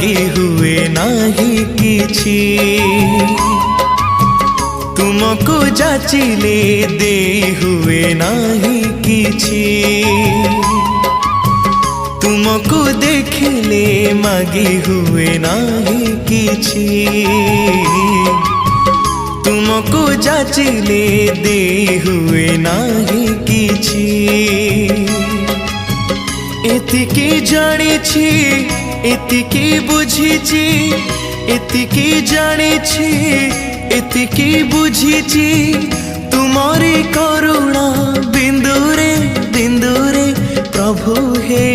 मागी हुए नाही किछि। तुमको जाचिले दे हुए नाही किछि। तुमको देखिले मागी हुए नाही किछि। तुमको जाचिले दे हुए नाही किछि। एतिकी जानिछि एतिकी बुझिछि। एतिकी जानिछि एतिकी बुझिछि। तुमरी करुणा बिंदुरे बिंदुरे प्रभु हे।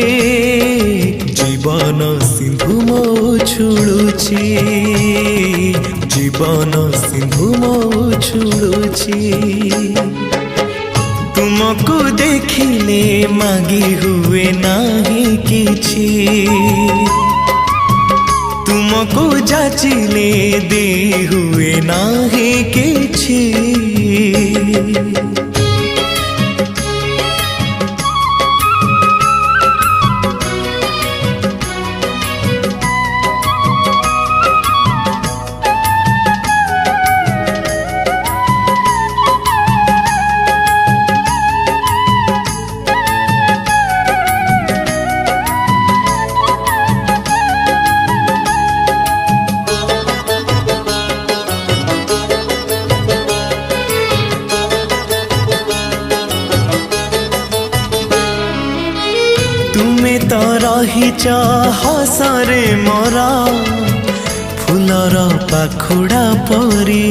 जीवन सिंधु मो छुड़ुछि। जीवन सिंधु मो छुड़ुछि। तुमको देखिले मागी हुए नाही किछि। तुमको जाचिले दे हुए नाही किछि। तुमे तो रहीच हसरे मोरा फुलर पाखुड़ा परी।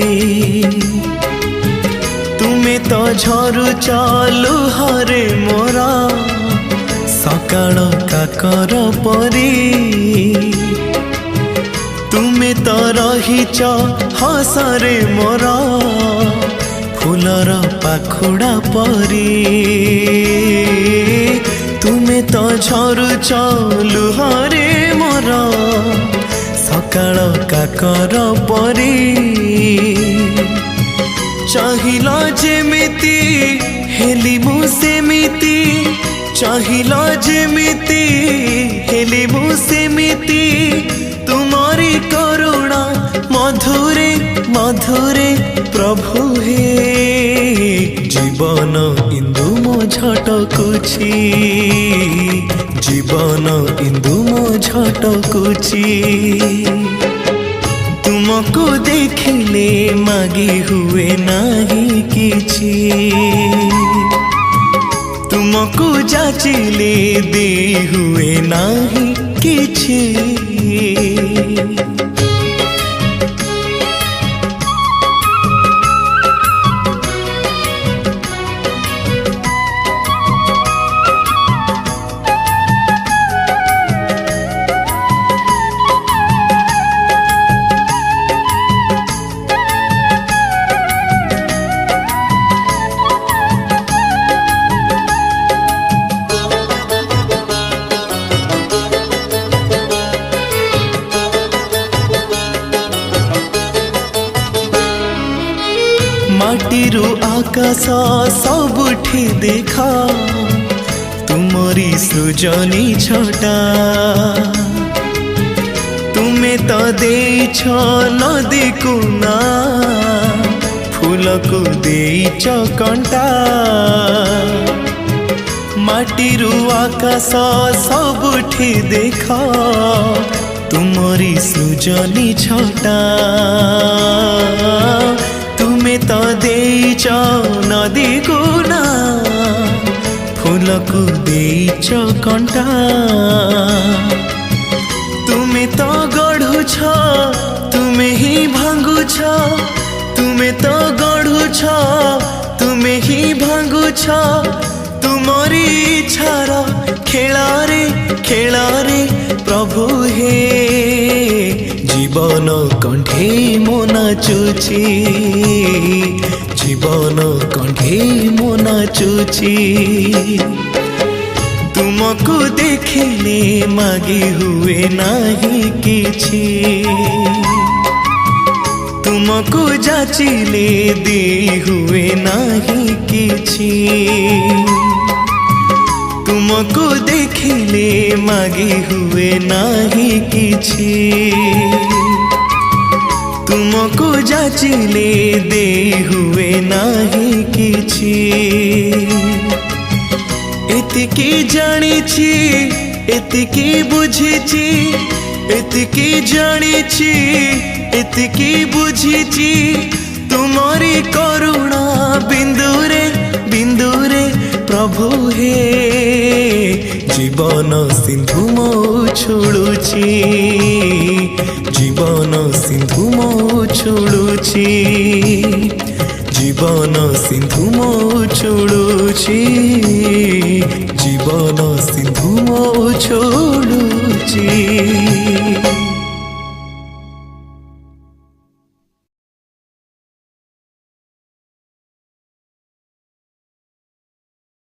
तुमे तो झरुच लुहरे मोरा सकाळ काकर परी। तुमे तो रहीच हसरे मोरा फुलर पाखुड़ा परी। तुमे तो झरुच लुहरे मोर सकाळ काकर परी। चाहिला जेमिति हेली मु सेमिति। चाहिला जेमिति हेली मु सेमिति। तुमरी करुणा मधुरे मधुरे प्रभु हे। जीवन इंदु मो झटकुछि। जीवन इंदु मो झटकुछि। तुमको देखिले मागी हुए नाही किछि। तुमको जाचिले दे हुए नाही किछि। माटीरू आकाश सबुठी देखा तुमरी सृजनी छटा। तुमे तो देइछ नदी को ना फूल को देइछ कंटा। माटीरू आकाश सबुठी देखा तुमरी सृजनी छटा। तुमे तो देइछ नदी को ना फूल को देइछ कंटा। तुमे तो गढ़ुछ तुमे ही भांगुछ। तुमे तो गढ़ुछ तुमे ही भांगुछ। तुमरी इच्छार खेलारे खेलारे प्रभु हे। जीवन कंठे मो नाचुछि। जीवन कंठे मो नाचुछि। तुमको देखिले मागी हुए नाही किछि। तुमको जाचिले दे हुए नाही किछि। तुम तुमको देखिले मागी हुए नाही किछि तुमको जाचिले दे हुए नाही किछि एतिकी जानिछि एतिकी बुझिछि एतिकी जानिछि एतिकी बुझिछि तुमरी करुणा बिंदुरे बिंदुरे प्रभु हे जीवन सिंधु मो छुड़ुछि जीवन सिंधु मो छुड़ुछि जीवन सिंधु मो छुड़ुछि जीवन सिंधु मो छुड़ुछि।